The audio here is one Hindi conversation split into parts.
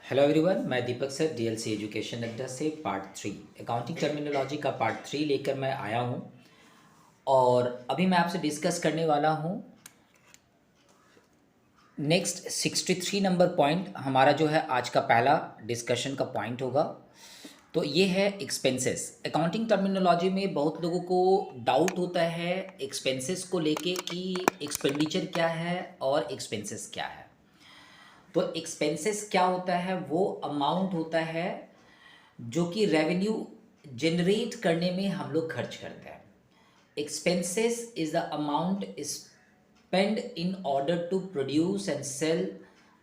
हेलो एवरीवन, मैं दीपक सर डीएलसी एजुकेशन अड्डा से पार्ट 3 अकाउंटिंग टर्मिनोलॉजी का पार्ट 3 लेकर मैं आया हूं। और अभी मैं आपसे डिस्कस करने वाला हूं नेक्स्ट 63 नंबर पॉइंट। हमारा जो है आज का पहला डिस्कशन का पॉइंट होगा। तो ये है एक्सपेंसेस। अकाउंटिंग टर्मिनोलॉजी में बहुत लोगों को डाउट होता है एक्सपेंसेस को लेके कि एक्सपेंडिचर क्या है और एक्सपेंसेस क्या है। तो एक्सपेंसेस क्या होता है? वो अमाउंट होता है जो कि रेवेन्यू जनरेट करने में हम लोग खर्च करते हैं। Expenses is the amount spend in order to produce and sell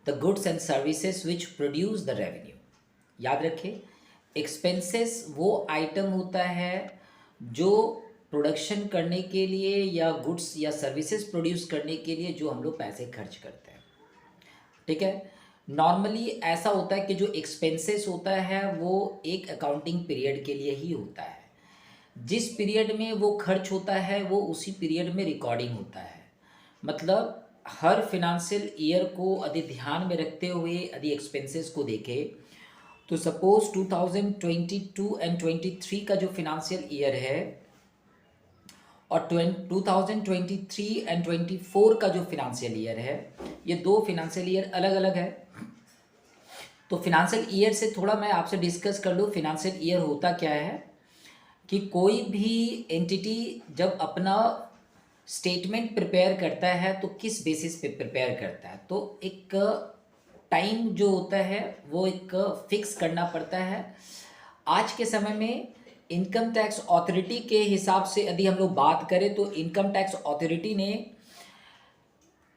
the goods and services which produce the revenue. याद रखें, एक्सपेंसेस वो आइटम होता है जो प्रोडक्शन करने के लिए या गुड्स या सर्विसेज प्रोड्यूस करने के लिए जो हम लोग पैसे खर्च करते हैं। ठीक है। नॉर्मली ऐसा होता है कि जो एक्सपेंसेस होता है वो एक अकाउंटिंग पीरियड के लिए ही होता है। जिस पीरियड में वो खर्च होता है वो उसी पीरियड में रिकॉर्डिंग होता है। मतलब हर फिनेंशियल ईयर को यदि ध्यान में रखते हुए यदि एक्सपेंसेस को देखें तो सपोज 2022 एंड 23 का जो फिनेंशियल ईयर है और 2023 एंड 24 का जो फिनेंशियल ईयर है, ये दो फिनेंशियल ईयर अलग अलग है। तो फिनेंशियल ईयर से थोड़ा मैं आपसे डिस्कस कर लूँ। फिनेंशियल ईयर होता क्या है कि कोई भी एंटिटी जब अपना स्टेटमेंट प्रिपेयर करता है तो किस बेसिस पे प्रिपेयर करता है, तो एक टाइम जो होता है वो एक फिक्स करना पड़ता है। आज के समय में इनकम टैक्स अथॉरिटी के हिसाब से यदि हम लोग बात करें तो इनकम टैक्स अथॉरिटी ने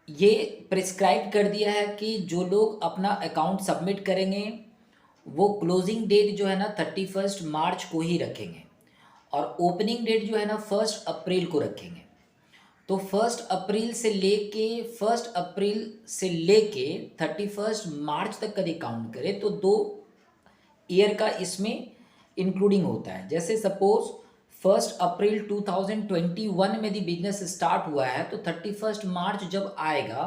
ये प्रिस्क्राइब कर दिया है कि जो लोग अपना अकाउंट सबमिट करेंगे वो क्लोजिंग डेट जो है ना 31 मार्च को ही रखेंगे और ओपनिंग डेट जो है ना 1 अप्रैल को रखेंगे। तो 1 अप्रैल से लेके 31 मार्च तक कभी काउंट करें तो 2 ईयर का इसमें इंक्लूडिंग होता है। जैसे सपोज 1 अप्रैल 2021 में यदि बिजनेस स्टार्ट हुआ है तो 31 मार्च जब आएगा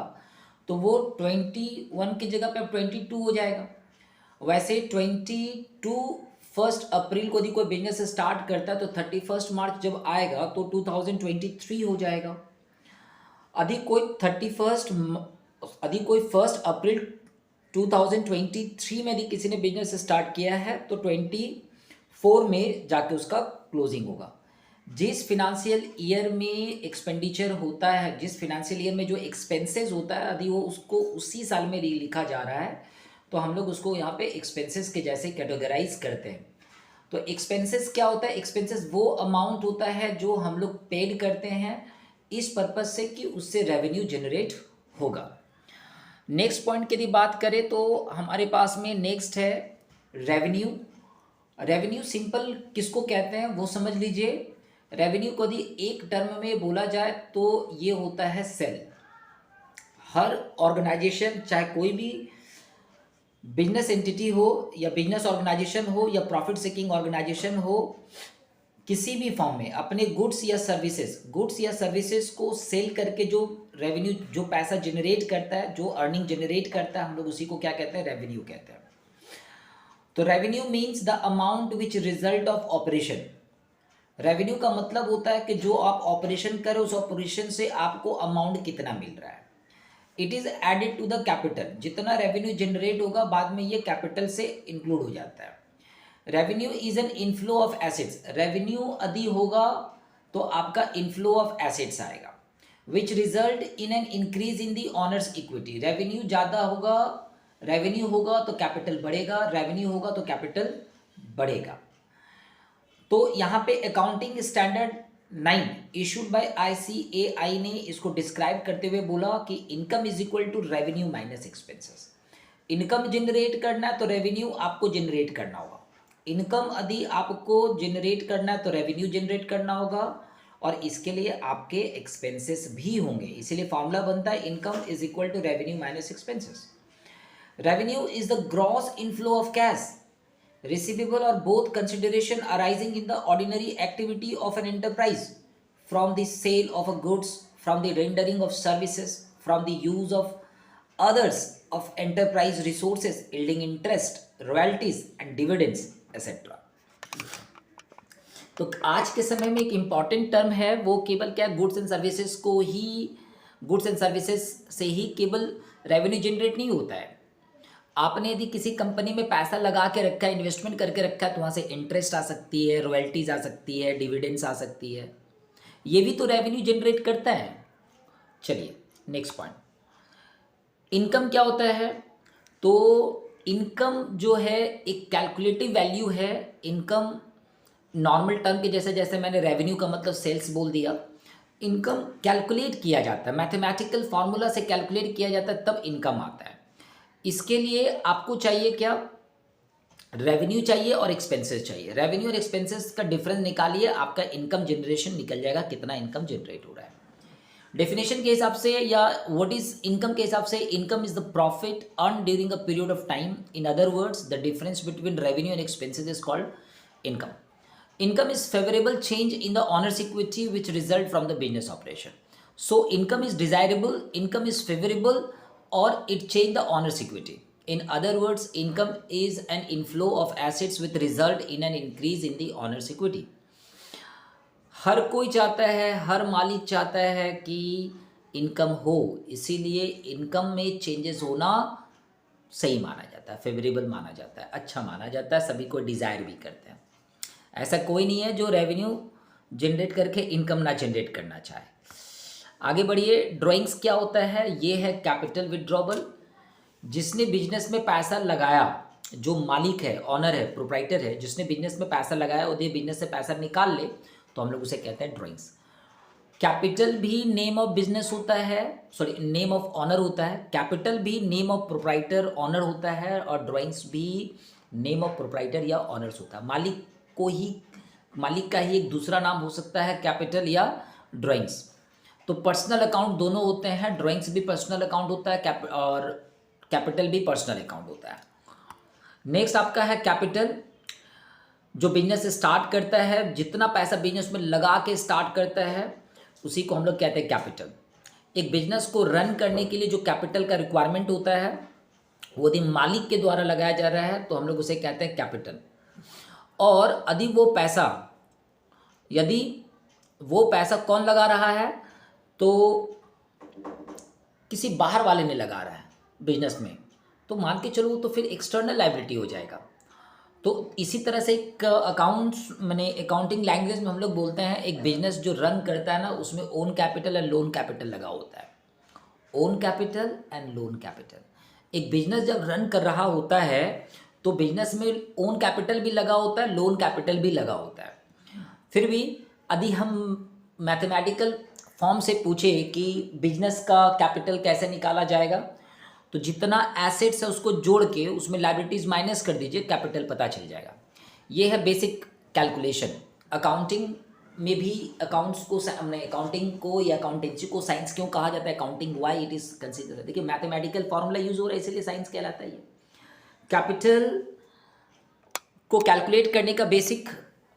तो वो 21 की जगह पे अब 22 हो जाएगा। वैसे 1 अप्रैल को यदि कोई बिजनेस स्टार्ट करता है तो 31 मार्च जब आएगा तो 2023 हो जाएगा। यदि कोई 1 अप्रैल 2023 में यदि किसी ने बिजनेस स्टार्ट किया है तो 24 में जाके उसका क्लोजिंग होगा। जिस फिनेंशियल ईयर में एक्सपेंडिचर होता है, जिस फिनेंशियल ईयर में जो एक्सपेंसेस होता है, यदि वो उसको उसी साल में लिखा जा रहा है तो हम लोग उसको यहाँ पे एक्सपेंसेस के जैसे कैटेगराइज करते हैं। तो एक्सपेंसेस क्या होता है? एक्सपेंसेस वो अमाउंट होता है जो हम लोग पेड करते हैं इस पर्पज से कि उससे रेवेन्यू जनरेट होगा। नेक्स्ट पॉइंट की यदि बात करें तो हमारे पास में नेक्स्ट है रेवेन्यू। रेवेन्यू सिंपल किसको कहते हैं वो समझ लीजिए। रेवेन्यू को यदि एक टर्म में बोला जाए तो ये होता है सेल। हर ऑर्गेनाइजेशन, चाहे कोई भी बिजनेस एंटिटी हो या बिजनेस ऑर्गेनाइजेशन हो या प्रॉफिट सीकिंग ऑर्गेनाइजेशन हो, किसी भी फॉर्म में अपने गुड्स या सर्विसेज को सेल करके जो रेवेन्यू, जो पैसा जनरेट करता है, जो अर्निंग जनरेट करता है, हम लोग उसी को क्या कहते हैं? रेवेन्यू कहते हैं। तो revenue means the amount which result of operation. Revenue का मतलब होता है कि जो आप ऑपरेशन करो उस ऑपरेशन से आपको अमाउंट कितना मिल रहा है। It is added to the capital. जितना रेवेन्यू जनरेट होगा बाद में ये कैपिटल से इंक्लूड हो जाता है। Revenue is an inflow of assets. Revenue यदि होगा तो आपका इनफ्लो ऑफ एसेट्स आएगा which result in an increase in the honours equity. Revenue ज़्यादा होगा, रेवेन्यू होगा तो कैपिटल बढ़ेगा, रेवेन्यू होगा तो कैपिटल बढ़ेगा। तो यहाँ पे accounting standard 9 issued by ICAI ने इसको डिस्क्राइब करते हुए बोला कि income is equal to revenue minus expenses. Income generate करना है तो रेवेन्यू आपको जनरेट करना होगा। इनकम यदि आपको जनरेट करना है तो रेवेन्यू जनरेट करना होगा और इसके लिए आपके एक्सपेंसेस भी होंगे। इसीलिए फॉर्मूला बनता है income is equal to revenue minus expenses. Revenue is the gross inflow of cash receivable or both consideration arising in the ordinary activity of an enterprise, from the sale of a goods, from the rendering of services, from the use of others of enterprise resources yielding interest, royalties and dividends etc. तो आज के समय में एक इम्पॉर्टेंट टर्म है वो केवल क्या, गुड्स एंड सर्विसेज को ही, गुड्स एंड सर्विसेज से ही केवल रेवेन्यू जनरेट नहीं होता है। आपने यदि किसी कंपनी में पैसा लगा के रखा है, इन्वेस्टमेंट करके रखा है, तो वहाँ से इंटरेस्ट आ सकती है, रॉयल्टीज आ सकती है, डिविडेंड्स आ सकती है, ये भी तो रेवेन्यू जनरेट करता है। चलिए नेक्स्ट पॉइंट, इनकम क्या होता है? तो इनकम जो है एक कैलकुलेटिव वैल्यू है। इनकम नॉर्मल टर्म के जैसे, जैसे मैंने रेवेन्यू का मतलब सेल्स बोल दिया, इनकम कैलकुलेट किया जाता है, मैथमेटिकल फार्मूला से कैलकुलेट किया जाता है, तब इनकम आता है। इसके लिए आपको चाहिए क्या? रेवेन्यू चाहिए और एक्सपेंसेस चाहिए। रेवेन्यू और एक्सपेंसेस का डिफरेंस निकालिए, आपका इनकम जनरेशन निकल जाएगा, कितना इनकम जनरेट हो रहा है। डेफिनेशन के हिसाब से या व्हाट इज इनकम के हिसाब से, income is the profit earn during a period of time. In other words, the difference between revenue and expenses is called income. Income is favorable change in the owner's equity which result from the business operation. So income is desirable, income is favorable, or it change the owner's equity. In other words, income is an inflow of assets with result in an increase in the owner's equity. हर कोई चाहता है, हर मालिक चाहता है कि इनकम हो, इसीलिए इनकम में चेंजेस होना सही माना जाता है, फेवरेबल माना जाता है, अच्छा माना जाता है, सभी को डिज़ायर भी करते हैं। ऐसा कोई नहीं है जो रेवेन्यू जनरेट करके इनकम ना जनरेट करना चाहे। आगे बढ़िए, ड्राइंग्स क्या होता है? ये है कैपिटल विड्रॉबल। जिसने बिजनेस में पैसा लगाया, जो मालिक है, ऑनर है, प्रोप्राइटर है, जिसने बिजनेस में पैसा लगाया और ये बिजनेस से पैसा निकाल ले, तो हम लोग उसे कहते हैं ड्राइंग्स। कैपिटल भी नेम ऑफ बिजनेस होता है, सॉरी नेम ऑफ ऑनर होता है। कैपिटल भी नेम ऑफ प्रोप्राइटर ऑनर होता है, और ड्राइंग्स भी नेम ऑफ प्रोप्राइटर या ऑनर्स होता है। मालिक का ही एक दूसरा नाम हो सकता है कैपिटल या ड्राइंग्स। तो पर्सनल अकाउंट दोनों होते हैं, ड्राइंग्स भी पर्सनल अकाउंट होता है और कैपिटल भी पर्सनल अकाउंट होता है। नेक्स्ट आपका है कैपिटल, जो बिजनेस स्टार्ट करता है, जितना पैसा बिजनेस में लगा के स्टार्ट करता है उसी को हम लोग कहते हैं कैपिटल। एक बिजनेस को रन करने के लिए जो कैपिटल का रिक्वायरमेंट होता है वो यदि मालिक के द्वारा लगाया जा रहा है तो हम लोग उसे कहते हैं कैपिटल। और यदि वो पैसा कौन लगा रहा है, तो किसी बाहर वाले ने लगा रहा है बिजनेस में, तो मान के चलो तो फिर एक्सटर्नल लायबिलिटी हो जाएगा। तो इसी तरह से एक अकाउंटिंग लैंग्वेज में हम लोग बोलते हैं, एक बिजनेस जो रन करता है ना, उसमें own capital and loan capital लगा होता है। Own capital and loan capital. एक बिजनेस जब रन कर रहा होता है तो बिजनेस में ओन कैपिटल भी लगा होता है, लोन कैपिटल भी लगा होता है। फिर भी यदि हम मैथमेटिकल फॉर्म से पूछे कि बिजनेस का कैपिटल कैसे निकाला जाएगा, तो जितना एसेट्स है उसको जोड़ के उसमें लायबिलिटीज़ माइनस कर दीजिए, कैपिटल पता चल जाएगा। ये है बेसिक कैलकुलेशन। अकाउंटिंग में भी अकाउंटिंग को या अकाउंटेंसी को साइंस क्यों कहा जाता है, accounting why it is consider, देखिए मैथमेटिकल फॉर्मूला यूज़ हो रहा है इसलिए साइंस कहलाता है। ये कैपिटल को कैलकुलेट करने का बेसिक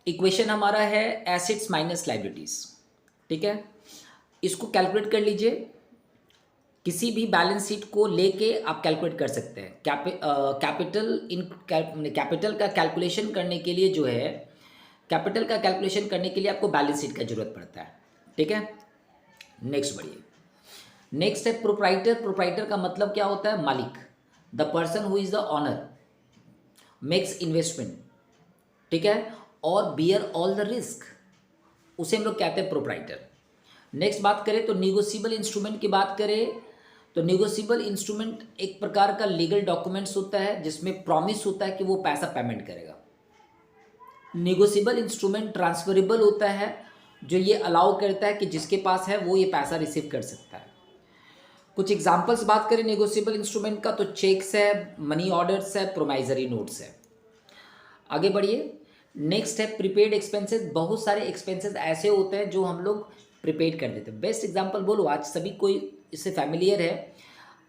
इक्वेशन हमारा है एसेट्स माइनस लायबिलिटीज़, ठीक है। इसको कैलकुलेट कर लीजिए, किसी भी बैलेंस शीट को लेके आप कैलकुलेट कर सकते हैं। कैपिटल का कैलकुलेशन करने के लिए जो है, कैपिटल का कैलकुलेशन करने के लिए आपको बैलेंस शीट का जरूरत पड़ता है, ठीक है। नेक्स्ट बढ़िए, नेक्स्ट है प्रोप्राइटर। प्रोप्राइटर का मतलब क्या होता है? मालिक, the person who is the owner makes investment, ठीक है, और बियर ऑल द रिस्क, उसे हम लोग कहते हैं प्रोप्राइटर। नेक्स्ट बात करें तो निगोशिएबल इंस्ट्रूमेंट की बात करें तो निगोशिएबल इंस्ट्रूमेंट एक प्रकार का लीगल डॉक्यूमेंट्स होता है जिसमें प्रॉमिस होता है कि वो पैसा पेमेंट करेगा। निगोशिएबल इंस्ट्रूमेंट ट्रांसफरेबल होता है, जो ये अलाउ करता है कि जिसके पास है वो ये पैसा रिसीव कर सकता है। कुछ एग्जांपल्स बात करें निगोशिएबल इंस्ट्रूमेंट का, तो चेक्स है, मनी ऑर्डर्स है, प्रोमाइजरी नोट्स है। आगे बढ़िए, नेक्स्ट है प्रीपेड एक्सपेंसेस। बहुत सारे एक्सपेंसेस ऐसे होते हैं जो हम लोग प्रीपेड कर देते हैं। बेस्ट एग्जांपल बोलो, आज सभी कोई इससे फैमिलियर है।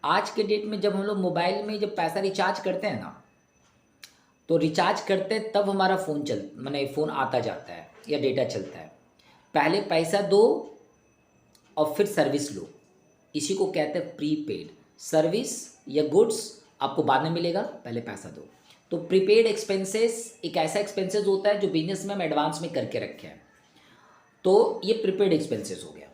आज के डेट में जब हम लोग मोबाइल में जब पैसा रिचार्ज करते हैं ना, तो रिचार्ज करते हैं तब हमारा फ़ोन आता जाता है या डेटा चलता है। पहले पैसा दो और फिर सर्विस लो, इसी को कहते हैं प्रीपेड। सर्विस या गुड्स आपको बाद में मिलेगा, पहले पैसा दो। तो प्रीपेड एक्सपेंसेस एक ऐसा एक्सपेंसेस होता है जो बिजनेस में हम एडवांस में करके रखे हैं, तो ये प्रीपेड एक्सपेंसेस हो गया।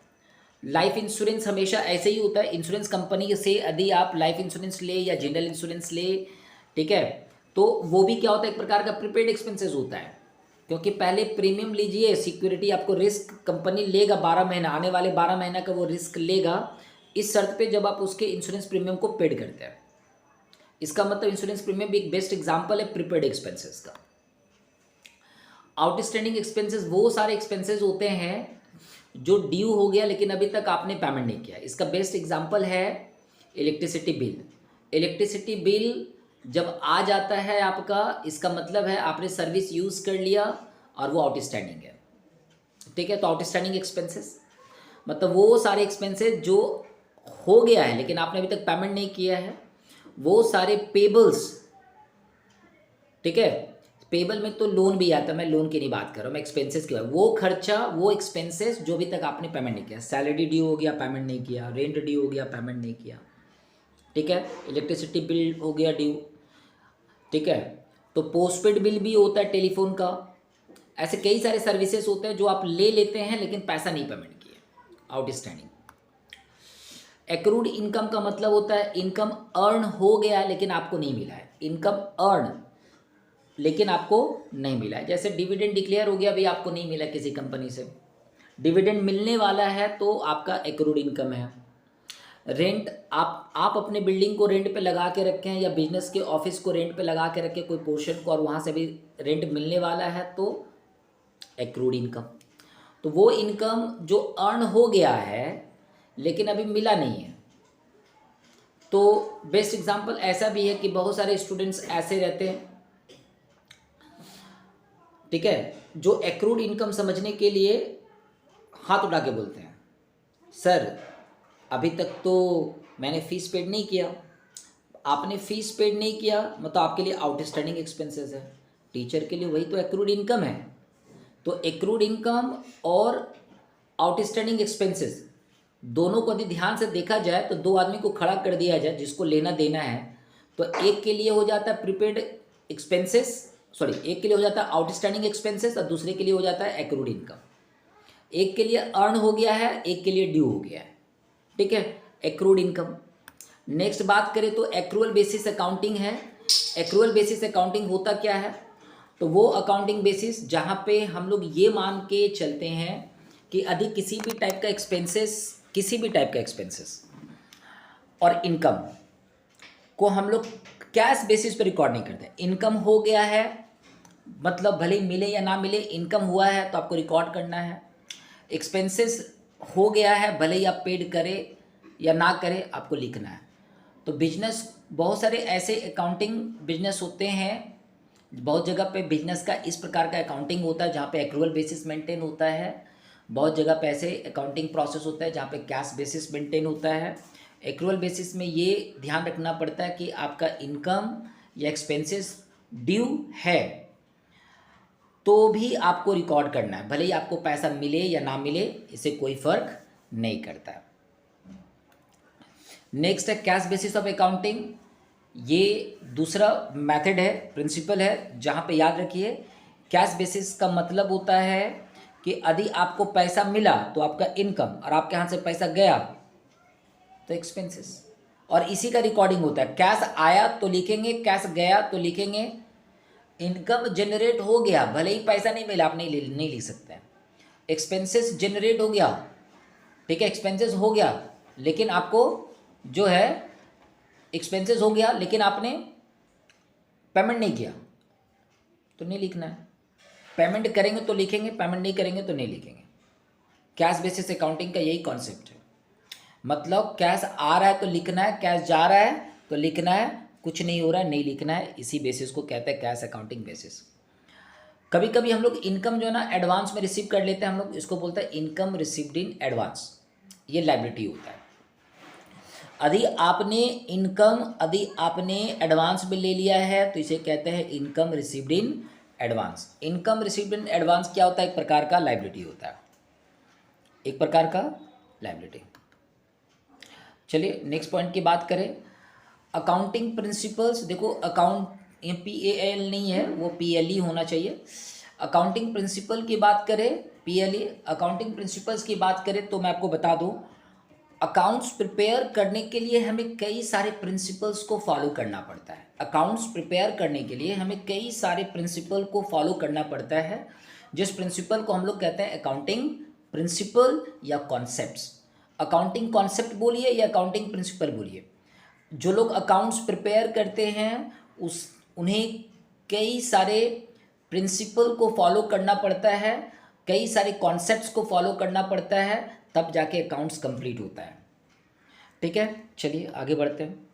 लाइफ इंश्योरेंस हमेशा ऐसे ही होता है, इंश्योरेंस कंपनी से यदि आप लाइफ इंश्योरेंस ले या जनरल इंश्योरेंस ले, ठीक है, तो वो भी क्या होता है, एक प्रकार का प्रीपेड एक्सपेंसेस होता है, क्योंकि पहले प्रीमियम लीजिए, सिक्योरिटी आपको रिस्क कंपनी लेगा 12 महीना, आने वाले 12 महीना का वो रिस्क लेगा, इस शर्त पे जब आप उसके इंश्योरेंस प्रीमियम को पेड करते हैं। इसका मतलब इंश्योरेंस प्रीमियम भी एक बेस्ट एग्जाम्पल है प्रीपेड एक्सपेंसेस का। आउटस्टैंडिंग एक्सपेंसेस वो सारे एक्सपेंसेस होते हैं जो ड्यू हो गया लेकिन अभी तक आपने पेमेंट नहीं किया। इसका बेस्ट एग्जांपल है इलेक्ट्रिसिटी बिल। इलेक्ट्रिसिटी बिल जब आ जाता है आपका, इसका मतलब है आपने सर्विस यूज़ कर लिया और वो आउटस्टैंडिंग है, ठीक है। तो आउटस्टैंडिंग एक्सपेंसेस मतलब वो सारे एक्सपेंसेस जो हो गया है लेकिन आपने अभी तक पेमेंट नहीं किया है, वो सारे पेबल्स, ठीक है। पेबल में तो लोन भी आता है, मैं लोन की नहीं बात कर रहा हूँ, मैं एक्सपेंसेस की बात, वो खर्चा, वो एक्सपेंसेस जो अभी तक आपने पेमेंट नहीं किया, सैलरी ड्यू हो गया पेमेंट नहीं किया, रेंट ड्यू हो गया पेमेंट नहीं किया, ठीक है, इलेक्ट्रिसिटी बिल हो गया ड्यू, ठीक है। तो पोस्टपेड बिल भी होता है टेलीफोन का। ऐसे कई सारे सर्विसेज होते हैं जो आप ले लेते हैं लेकिन पैसा नहीं पेमेंट किए, आउटस्टैंडिंग। एक्रूड इनकम का मतलब होता है इनकम अर्न हो गया लेकिन आपको नहीं मिला है, इनकम अर्न लेकिन आपको नहीं मिला है। जैसे डिविडेंड डिक्लेयर हो गया, अभी आपको नहीं मिला किसी कंपनी से, डिविडेंड मिलने वाला है तो आपका एक्रूड इनकम है। रेंट आप अपने बिल्डिंग को रेंट पे लगा के रखें या बिजनेस के ऑफिस को रेंट पे लगा के रखें कोई पोर्शन को, और वहाँ से भी रेंट मिलने वाला है तो एक्रूड इनकम। तो वो इनकम जो अर्न हो गया है लेकिन अभी मिला नहीं है। तो बेस्ट एग्जांपल ऐसा भी है कि बहुत सारे स्टूडेंट्स ऐसे रहते हैं, ठीक है, जो एक्रूड इनकम समझने के लिए हाथ उठा के बोलते हैं, सर अभी तक तो मैंने फ़ीस पेड नहीं किया। आपने फ़ीस पेड नहीं किया मतलब आपके लिए आउटस्टैंडिंग एक्सपेंसेस है, टीचर के लिए वही तो एक्रूड इनकम है। तो एक्रूड इनकम और आउटस्टैंडिंग एक्सपेंसेस दोनों को यदि ध्यान से देखा जाए तो दो आदमी को खड़ा कर दिया जाए जिसको लेना देना है, तो एक के लिए हो जाता है प्रीपेड एक्सपेंसेस, सॉरी एक के लिए हो जाता है आउटस्टैंडिंग एक्सपेंसेस और दूसरे के लिए हो जाता है एक्रूड इनकम। एक के लिए अर्न हो गया है, एक के लिए ड्यू हो गया है, ठीक है, एक्रूड इनकम। नेक्स्ट बात करें तो एक्रूअल बेसिस अकाउंटिंग है। एक्रूअल बेसिस अकाउंटिंग होता क्या है, तो वो अकाउंटिंग बेसिस जहाँ पे हम लोग ये मान के चलते हैं कि यदि किसी भी टाइप का एक्सपेंसेस, किसी भी टाइप का एक्सपेंसेस और इनकम को हम लोग कैश बेसिस पे रिकॉर्ड नहीं करते। इनकम हो गया है मतलब भले ही मिले या ना मिले, इनकम हुआ है तो आपको रिकॉर्ड करना है। एक्सपेंसेस हो गया है भले ही आप पेड करें या ना करें, आपको लिखना है। तो बिजनेस, बहुत सारे ऐसे अकाउंटिंग बिजनेस होते हैं, बहुत जगह पे बिजनेस का इस प्रकार का अकाउंटिंग होता है जहाँ पे एक्रूअल बेसिस मेंटेन होता है, बहुत जगह पे ऐसे अकाउंटिंग प्रोसेस होता है जहाँ पे कैश बेसिस मेंटेन होता है। एक्रूअल बेसिस में ये ध्यान रखना पड़ता है कि आपका इनकम या एक्सपेंसेस ड्यू है तो भी आपको रिकॉर्ड करना है, भले ही आपको पैसा मिले या ना मिले, इससे कोई फर्क नहीं करता है। नेक्स्ट है कैश बेसिस ऑफ अकाउंटिंग। ये दूसरा मेथड है, प्रिंसिपल है, जहाँ पे याद रखिए कैश बेसिस का मतलब होता है कि यदि आपको पैसा मिला तो आपका इनकम, और आपके हाथ से पैसा गया तो एक्सपेंसेस, और इसी का रिकॉर्डिंग होता है। कैश आया तो लिखेंगे, कैश गया तो लिखेंगे। इनकम जनरेट हो गया भले ही पैसा नहीं मिला, आप नहीं लिख सकते हैं। एक्सपेंसेस जनरेट हो गया, ठीक है, एक्सपेंसेस हो गया लेकिन आपको जो है एक्सपेंसेस हो गया लेकिन आपने पेमेंट नहीं किया तो नहीं लिखना है। पेमेंट करेंगे तो लिखेंगे, पेमेंट नहीं करेंगे तो नहीं लिखेंगे। कैश बेसिस अकाउंटिंग का यही कॉन्सेप्ट है, मतलब कैश आ रहा है तो लिखना है, कैश जा रहा है तो लिखना है, कुछ नहीं हो रहा है नहीं लिखना है। इसी बेसिस को कहते हैं कैश अकाउंटिंग बेसिस। कभी कभी हम लोग इनकम जो है ना एडवांस में रिसीव कर लेते हैं, हम लोग इसको बोलते हैं इनकम रिसीव्ड इन एडवांस, ये लायबिलिटी होता है। यदि आपने एडवांस में ले लिया है तो इसे कहते हैं income received in advance. Income received in advance क्या होता है, एक प्रकार का लायबिलिटी होता है, एक प्रकार का लायबिलिटी। चलिए नेक्स्ट पॉइंट की बात करें, अकाउंटिंग प्रिंसिपल्स। देखो अकाउंट ये PAL नहीं है, वो PLE होना चाहिए। अकाउंटिंग प्रिंसिपल की बात करें, PLE अकाउंटिंग प्रिंसिपल्स की बात करें तो मैं आपको बता दूं, अकाउंट्स प्रिपेयर करने के लिए हमें कई सारे प्रिंसिपल्स को फॉलो करना पड़ता है। अकाउंट्स प्रिपेयर करने के लिए हमें कई सारे प्रिंसिपल को फॉलो करना पड़ता है, जिस प्रिंसिपल को हम लोग कहते हैं अकाउंटिंग प्रिंसिपल या कॉन्सेप्ट्स। अकाउंटिंग कॉन्सेप्ट बोलिए या अकाउंटिंग प्रिंसिपल बोलिए, जो लोग अकाउंट्स प्रिपेयर करते हैं उस उन्हें कई सारे प्रिंसिपल को फॉलो करना पड़ता है, कई सारे कॉन्सेप्ट्स को फॉलो करना पड़ता है, तब जाके अकाउंट्स कंप्लीट होता है। ठीक है, चलिए आगे बढ़ते हैं।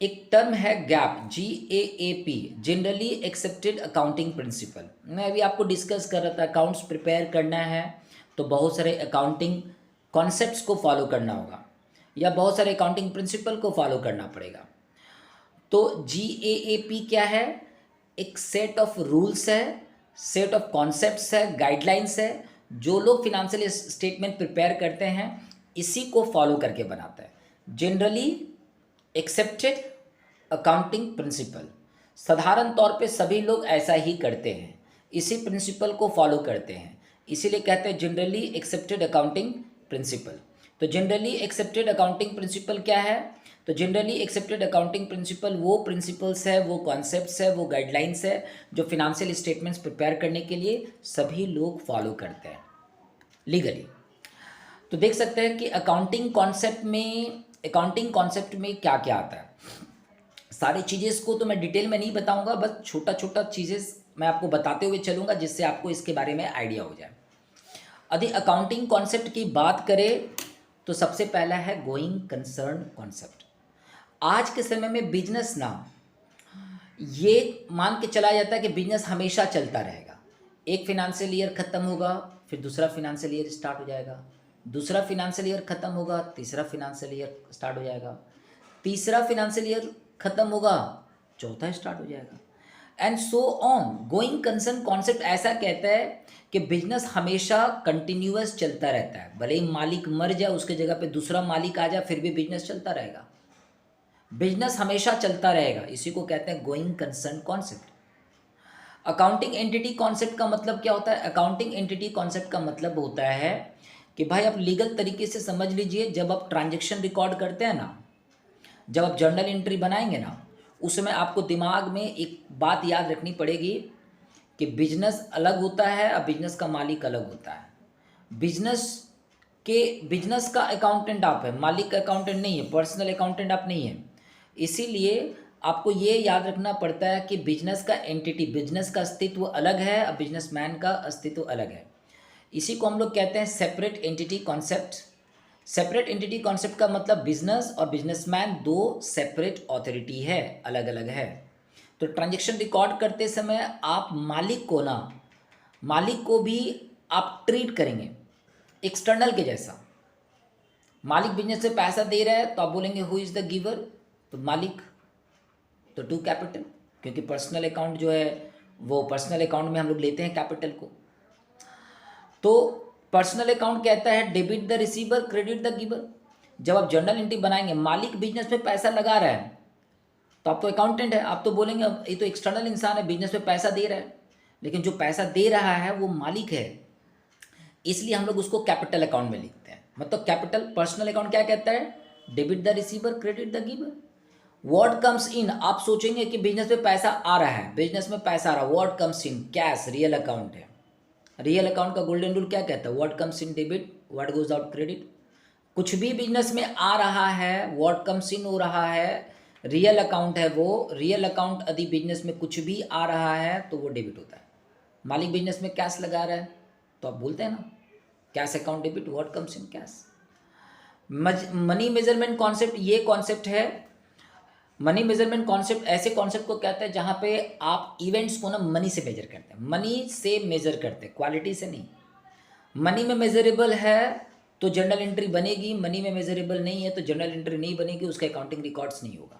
एक टर्म है gap, GAAP, generally accepted accounting principle. मैं अभी आपको डिस्कस कर रहा था, अकाउंट्स प्रिपेयर करना है तो बहुत सारे अकाउंटिंग कॉन्सेप्ट्स को फॉलो करना होगा या बहुत सारे अकाउंटिंग प्रिंसिपल को फॉलो करना पड़ेगा। तो GAAP क्या है? एक सेट ऑफ रूल्स है, सेट ऑफ कॉन्सेप्ट्स है, गाइडलाइंस है, जो लोग फिनेंशियल स्टेटमेंट प्रिपेयर करते हैं इसी को फॉलो करके बनाता है। जनरली एक्सेप्टेड अकाउंटिंग प्रिंसिपल, साधारण तौर पे सभी लोग ऐसा ही करते हैं, इसी प्रिंसिपल को फॉलो करते हैं, इसीलिए कहते हैं जनरली एक्सेप्टेड अकाउंटिंग प्रिंसिपल। तो जनरली एक्सेप्टेड अकाउंटिंग प्रिंसिपल क्या है? तो जनरली एक्सेप्टेड अकाउंटिंग प्रिंसिपल वो प्रिंसिपल्स है, वो कॉन्सेप्ट्स है, वो गाइडलाइंस है जो फिनेंशियल स्टेटमेंट्स प्रिपेयर करने के लिए सभी लोग फॉलो करते हैं लीगली। तो देख सकते हैं कि अकाउंटिंग कॉन्सेप्ट में क्या क्या आता है। सारी चीज़ें को तो मैं डिटेल में नहीं बताऊंगा, बस छोटा छोटा चीज़ें मैं आपको बताते हुए चलूँगा जिससे आपको इसके बारे में आइडिया हो जाए। यदि अकाउंटिंग कॉन्सेप्ट की बात करें तो सबसे पहला है गोइंग कंसर्न कॉन्सेप्ट। आज के समय में बिजनेस ना ये मान के चला जाता है कि बिजनेस हमेशा चलता रहेगा। एक फिनेंशियल ईयर ख़त्म होगा, फिर दूसरा फिनेंशियल ईयर स्टार्ट हो जाएगा, दूसरा फिनेंशियल ईयर ख़त्म होगा, तीसरा फिनेंशियल ईयर स्टार्ट हो जाएगा, तीसरा फिनेंशियल ईयर ख़त्म होगा, चौथा स्टार्ट हो जाएगा, and so on. Going concern concept ऐसा कहता है कि बिजनेस हमेशा कंटिन्यूअस चलता रहता है, भले ही मालिक मर जाए उसके जगह पे दूसरा मालिक आ जाए फिर भी बिजनेस चलता रहेगा, बिजनेस हमेशा चलता रहेगा, इसी को कहते हैं going concern concept. Accounting entity concept का मतलब क्या होता है? अकाउंटिंग एंटिटी कॉन्सेप्ट का मतलब होता है कि भाई आप लीगल तरीके से समझ लीजिए, जब आप ट्रांजैक्शन रिकॉर्ड करते हैं ना, जब आप जर्नल एंट्री बनाएंगे ना, उस समय आपको दिमाग में एक बात याद रखनी पड़ेगी कि बिजनेस अलग होता है और बिजनेस का मालिक अलग होता है। बिजनेस का अकाउंटेंट आप है, मालिक का अकाउंटेंट नहीं है, पर्सनल अकाउंटेंट आप नहीं है। इसीलिए आपको ये याद रखना पड़ता है कि बिजनेस का एंटिटी, बिजनेस का अस्तित्व अलग है और बिजनेसमैन का अस्तित्व अलग है। इसी को हम लोग कहते हैं separate entity concept. Separate entity concept का मतलब बिजनेस और बिजनेसमैन दो सेपरेट ऑथोरिटी है, अलग अलग है। तो ट्रांजैक्शन रिकॉर्ड करते समय आप मालिक को भी आप ट्रीट करेंगे एक्सटर्नल के जैसा। मालिक बिजनेस से पैसा दे रहा है तो आप बोलेंगे हु इज़ द गिवर? तो मालिक। तो टू कैपिटल, क्योंकि पर्सनल अकाउंट जो है वो पर्सनल अकाउंट में हम लोग लेते हैं कैपिटल को। तो पर्सनल अकाउंट कहता है debit the receiver, credit the giver. जब आप जर्नल एंट्री बनाएंगे, मालिक बिजनेस में पैसा लगा रहा है तो आप तो अकाउंटेंट है, आप तो बोलेंगे ये तो एक्सटर्नल इंसान है, बिजनेस में पैसा दे रहा है, लेकिन जो पैसा दे रहा है वो मालिक है, इसलिए हम लोग उसको कैपिटल अकाउंट में लिखते हैं। मतलब कैपिटल पर्सनल अकाउंट क्या कहता है? Debit the receiver, credit the giver. What comes in, आप सोचेंगे कि बिजनेस में पैसा आ रहा है, बिजनेस में पैसा आ रहा है, what comes in cash, real account है। रियल अकाउंट का गोल्डन रूल क्या कहता है? What comes in debit, what goes out credit. कुछ भी बिजनेस में आ रहा है, व्हाट कम्स इन हो रहा है, रियल अकाउंट है वो। रियल अकाउंट यदि बिजनेस में कुछ भी आ रहा है तो वो डेबिट होता है। मालिक बिजनेस में कैश लगा रहा है तो आप बोलते हैं ना cash account debit, what comes in cash. Money measurement concept, ये कॉन्सेप्ट है। मनी मेजरमेंट कॉन्सेप्ट ऐसे कॉन्सेप्ट को कहते हैं जहाँ पे आप इवेंट्स को ना मनी से मेजर करते हैं, मनी से मेजर करते हैं, क्वालिटी से नहीं। मनी में मेजरेबल है तो जर्नल एंट्री बनेगी, मनी में मेजरेबल नहीं है तो जर्नल एंट्री नहीं बनेगी, उसका अकाउंटिंग रिकॉर्ड्स नहीं होगा।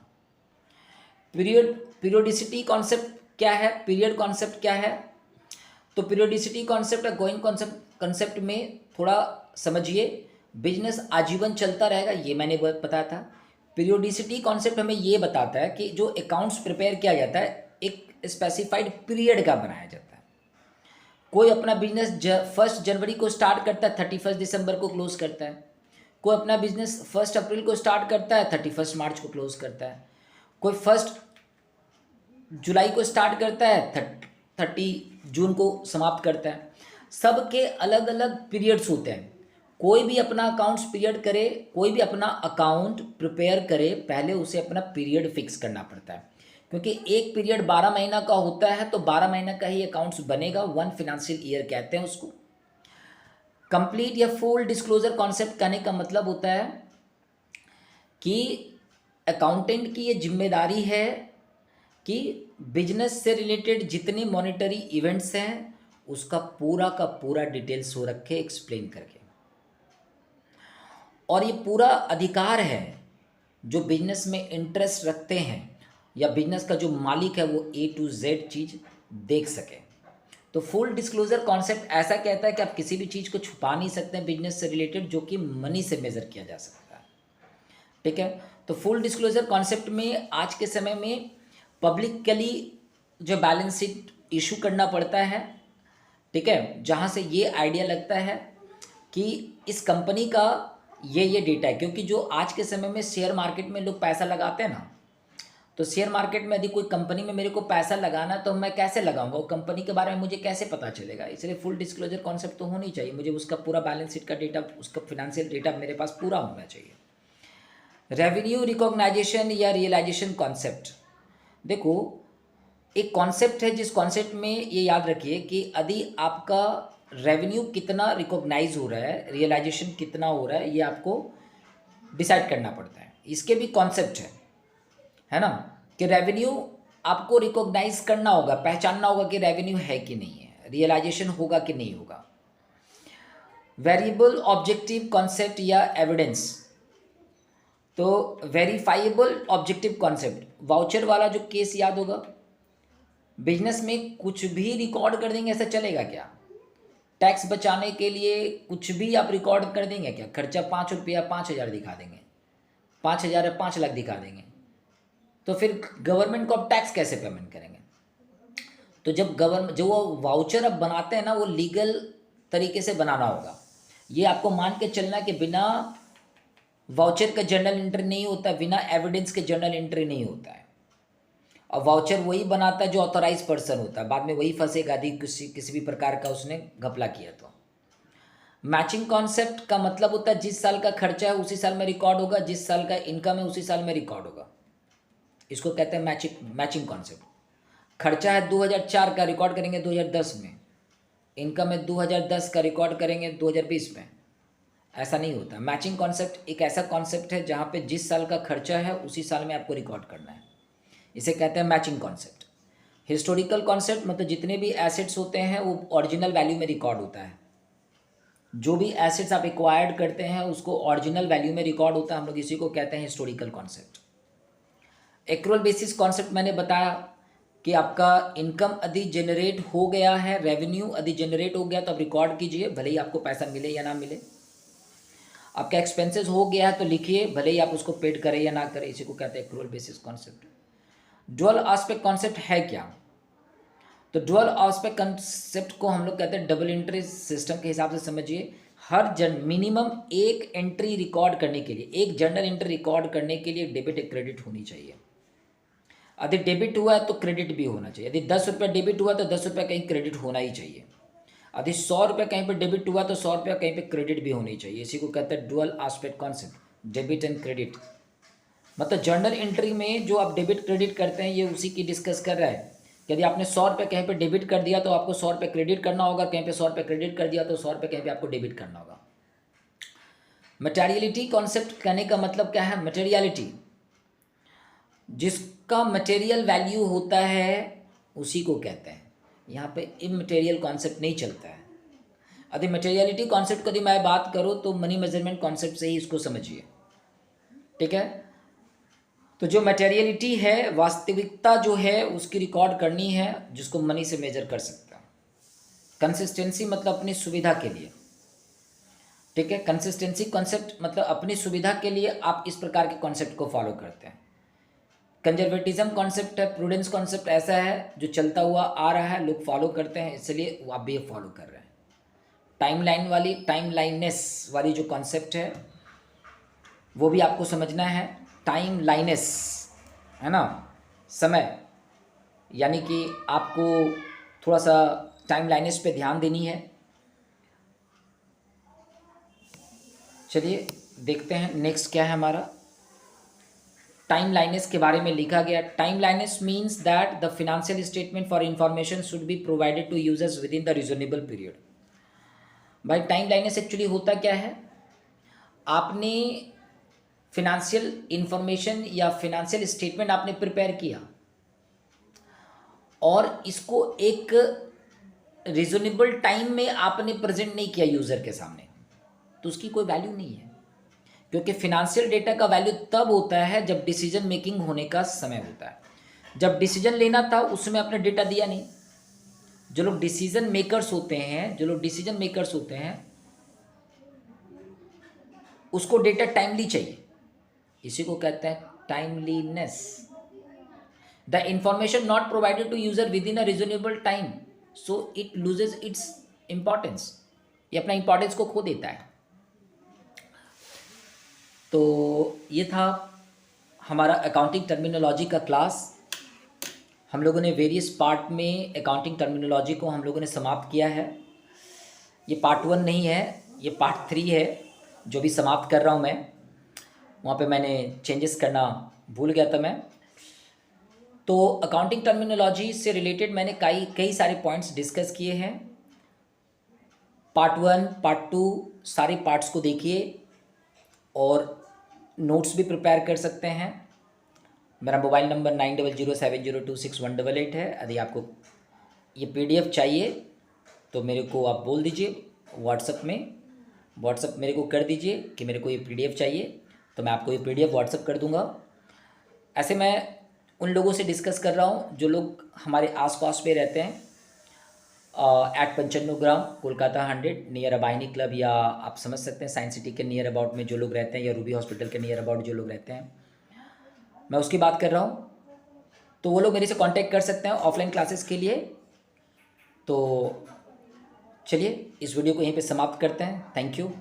पीरियोडिसिटी कॉन्सेप्ट क्या है? पीरियड कॉन्सेप्ट क्या है? तो पीरियोडिसिटी कॉन्सेप्ट और गोइंग कॉन्सेप्ट में थोड़ा समझिए। बिजनेस आजीवन चलता रहेगा, ये मैंने बताया था। पीरियोडिसिटी कॉन्सेप्ट हमें ये बताता है कि जो अकाउंट्स प्रिपेयर किया जाता है एक स्पेसिफाइड पीरियड का बनाया जाता है। कोई अपना बिजनेस 1 जनवरी को स्टार्ट करता है, 31 दिसंबर को क्लोज करता है। कोई अपना बिजनेस 1 अप्रैल को स्टार्ट करता है, 31 मार्च को क्लोज करता है। कोई 1 जुलाई को स्टार्ट करता है, 30 जून को समाप्त करता है। सबके अलग अलग पीरियड्स होते हैं। कोई भी अपना अकाउंट्स पीरियड करे, कोई भी अपना अकाउंट प्रिपेयर करे, पहले उसे अपना पीरियड फिक्स करना पड़ता है, क्योंकि एक पीरियड 12 महीना का होता है, तो 12 महीना का ही अकाउंट्स बनेगा। 1 फाइनेंशियल ईयर कहते हैं उसको। कंप्लीट या फुल डिस्क्लोजर कॉन्सेप्ट कहने का मतलब होता है कि अकाउंटेंट की ये जिम्मेदारी है कि बिजनेस से रिलेटेड जितने मॉनेटरी इवेंट्स हैं उसका पूरा का पूरा डिटेल्स हो रखे, एक्सप्लेन करके। और ये पूरा अधिकार है जो बिजनेस में इंटरेस्ट रखते हैं या बिजनेस का जो मालिक है वो A to Z चीज़ देख सके। तो फुल डिस्क्लोजर कॉन्सेप्ट ऐसा कहता है कि आप किसी भी चीज़ को छुपा नहीं सकते हैं बिजनेस से रिलेटेड, जो कि मनी से मेज़र किया जा सकता है। ठीक है, तो फुल डिस्क्लोजर कॉन्सेप्ट में आज के समय में पब्लिकली जो बैलेंस शीट इशू करना पड़ता है, ठीक है, जहाँ से ये आइडिया लगता है कि इस कंपनी का ये डेटा है। क्योंकि जो आज के समय में शेयर मार्केट में लोग पैसा लगाते हैं ना, तो शेयर मार्केट में यदि कोई कंपनी में मेरे को पैसा लगाना तो मैं कैसे लगाऊंगा, वो कंपनी के बारे में मुझे कैसे पता चलेगा। इसलिए फुल डिस्क्लोजर कॉन्सेप्ट तो होनी चाहिए, मुझे उसका पूरा बैलेंस शीट का डेटा, उसका फिनेंशियल डेटा मेरे पास पूरा होना चाहिए। रेवेन्यू रिकॉग्नाइजेशन या रियलाइजेशन कॉन्सेप्ट, देखो एक कॉन्सेप्ट है जिस कॉन्सेप्ट में ये याद रखिए कि यदि आपका रेवेन्यू कितना रिकॉग्नाइज हो रहा है, रियलाइजेशन कितना हो रहा है, ये आपको डिसाइड करना पड़ता है। इसके भी कॉन्सेप्ट है ना, कि रेवेन्यू आपको रिकॉग्नाइज करना होगा, पहचानना होगा कि रेवेन्यू है कि नहीं है, रियलाइजेशन होगा कि नहीं होगा। वेरिएबल ऑब्जेक्टिव कॉन्सेप्ट या एविडेंस, तो वेरीफाइबल ऑब्जेक्टिव कॉन्सेप्ट, वाउचर वाला जो केस याद होगा, बिजनेस में कुछ भी रिकॉर्ड कर देंगे ऐसा चलेगा क्या? टैक्स बचाने के लिए कुछ भी आप रिकॉर्ड कर देंगे क्या? खर्चा 5 रुपया 5,000 दिखा देंगे, 5,000 या 5 लाख दिखा देंगे, तो फिर गवर्नमेंट को आप टैक्स कैसे पेमेंट करेंगे? तो जब गवर्नमेंट जो वो वाउचर अब बनाते हैं ना, वो लीगल तरीके से बनाना होगा। ये आपको मान के चलना कि बिना वाउचर का जर्नल एंट्री नहीं होता, बिना एविडेंस के जर्नल एंट्री नहीं होता है। और वाउचर वही बनाता है जो ऑथोराइज पर्सन होता है, बाद में वही फंसेगा यदि किसी भी प्रकार का उसने घपला किया तो। मैचिंग कॉन्सेप्ट का मतलब होता है जिस साल का खर्चा है उसी साल में रिकॉर्ड होगा, जिस साल का इनकम है उसी साल में रिकॉर्ड होगा। इसको कहते हैं मैचिंग कॉन्सेप्ट। खर्चा है 2004 का, रिकॉर्ड करेंगे 2010 में। इनकम है 2010 का, रिकॉर्ड करेंगे 2020 में। ऐसा नहीं होता। मैचिंग कॉन्सेप्ट एक ऐसा कॉन्सेप्ट है जहाँ पे जिस साल का खर्चा है उसी साल में आपको रिकॉर्ड करना है, इसे कहते हैं मैचिंग कॉन्सेप्ट। हिस्टोरिकल कॉन्सेप्ट मतलब जितने भी एसेट्स होते हैं वो ओरिजिनल वैल्यू में रिकॉर्ड होता है। जो भी एसेट्स आप एक्वायर्ड करते हैं उसको ओरिजिनल वैल्यू में रिकॉर्ड होता है, हम लोग इसी को कहते हैं historical concept. Accrual basis concept मैंने बताया कि आपका इनकम यदि जनरेट हो गया है, रेवेन्यू यदि जनरेट हो गया तो आप रिकॉर्ड कीजिए, भले ही आपको पैसा मिले या ना मिले। आपका एक्सपेंसेस हो गया है तो लिखिए, भले ही आप उसको पेड करें या ना करें, इसी को कहते हैं accrual basis concept. Dual aspect concept है क्या? तो ड्यूअल एस्पेक्ट कॉन्सेप्ट को हम लोग कहते हैं डबल एंट्री सिस्टम के हिसाब से समझिए। हर मिनिमम एक एंट्री रिकॉर्ड करने के लिए, एक जर्नल एंट्री रिकॉर्ड करने के लिए डेबिट या क्रेडिट होनी चाहिए। यदि डेबिट हुआ है तो क्रेडिट भी होना चाहिए। यदि 10 रुपये डेबिट हुआ तो 10 रुपये कहीं क्रेडिट होना ही चाहिए। यदि 100 रुपये कहीं पर डेबिट हुआ तो 100 रुपये कहीं पर क्रेडिट भी होनी चाहिए। इसी को कहते हैं dual aspect concept, debit and credit. मतलब जर्नल एंट्री में जो आप डेबिट क्रेडिट करते हैं ये उसी की डिस्कस कर रहा है। यदि आपने 100 रुपये कहीं पे डेबिट कर दिया तो आपको 100 रुपये क्रेडिट करना होगा, कहीं पे 100 रुपये क्रेडिट कर दिया तो 100 रुपये कहीं पे आपको डेबिट करना होगा। मटेरियलिटी कॉन्सेप्ट कहने का मतलब क्या है? मटेरियलिटी, जिसका मटेरियल वैल्यू होता है उसी को कहते हैं। यहाँ पे इमटेरियल कॉन्सेप्ट नहीं चलता है। यदि मटेरियलिटी कॉन्सेप्ट यदि मैं बात करूँ तो मनी मेजरमेंट कॉन्सेप्ट से ही इसको समझिए, ठीक है। तो जो मटेरियलिटी है, वास्तविकता जो है उसकी रिकॉर्ड करनी है, जिसको मनी से मेजर कर सकता है। कंसिस्टेंसी मतलब अपनी सुविधा के लिए। ठीक है। कंसिस्टेंसी कॉन्सेप्ट मतलब अपनी सुविधा के लिए आप इस प्रकार के कॉन्सेप्ट को फॉलो करते हैं। कंजर्वेटिज्म कॉन्सेप्ट है, प्रूडेंस कॉन्सेप्ट ऐसा है जो चलता हुआ आ रहा है, लोग फॉलो करते हैं, इसलिए वो आप भी फॉलो कर रहे हैं। टाइमलाइन वाली, टाइमलाइनेस वाली जो कॉन्सेप्ट है वो भी आपको समझना है। टाइमलाइनेस है ना, समय, यानी कि आपको थोड़ा सा टाइमलाइनेस पे ध्यान देनी है। चलिए देखते हैं नेक्स्ट क्या है हमारा। टाइम लाइनेस के बारे में लिखा गया, timeliness means that the financial statement for information should be provided to users within the reasonable period. भाई टाइम लाइनेस एक्चुअली होता क्या है, आपने फिनेंशियल इंफॉर्मेशन या फिनेंशियल स्टेटमेंट आपने प्रिपेयर किया और इसको एक रीजनेबल टाइम में आपने प्रेजेंट नहीं किया यूज़र के सामने, तो उसकी कोई वैल्यू नहीं है। क्योंकि फिनेंशियल डेटा का वैल्यू तब होता है जब डिसीजन मेकिंग होने का समय होता है। जब डिसीजन लेना था उसमें आपने डेटा दिया नहीं। जो लोग डिसीजन मेकर्स होते हैं उसको डेटा टाइमली चाहिए, इसी को कहते हैं timeliness. The information not provided to user within a reasonable time, so it loses its importance, ये अपना इंपॉर्टेंस को खो देता है। तो ये था हमारा अकाउंटिंग टर्मिनोलॉजी का क्लास। हम लोगों ने वेरियस पार्ट में अकाउंटिंग टर्मिनोलॉजी को हम लोगों ने समाप्त किया है। ये पार्ट 1 नहीं है, ये पार्ट 3 है जो भी समाप्त कर रहा हूँ मैं। वहाँ पे मैंने चेंजेस करना भूल गया था मैं। तो अकाउंटिंग टर्मिनोलॉजी से रिलेटेड मैंने कई सारे पॉइंट्स डिस्कस किए हैं। पार्ट 1, पार्ट 2 सारे पार्ट्स को देखिए और नोट्स भी प्रिपेयर कर सकते हैं। मेरा मोबाइल नंबर 9007026188 है। यदि आपको ये PDF चाहिए तो मेरे को आप बोल दीजिए व्हाट्सअप मेरे को कर दीजिए कि मेरे को ये PDF चाहिए, तो मैं आपको ये PDF व्हाट्सअप कर दूंगा। ऐसे मैं उन लोगों से डिस्कस कर रहा हूँ जो लोग हमारे आसपास पे रहते हैं, एट 95 ग्राम कोलकाता 100 नियर अबाइनी क्लब, या आप समझ सकते हैं साइंस सिटी के नियर अबाउट में जो लोग रहते हैं, या रूबी हॉस्पिटल के नियर अबाउट जो लोग रहते हैं, मैं उसकी बात कर रहा हूँ। तो वो लोग मेरे से कांटेक्ट कर सकते हैं ऑफलाइन क्लासेस के लिए। तो चलिए इस वीडियो को यहीं पे समाप्त करते हैं। Thank you.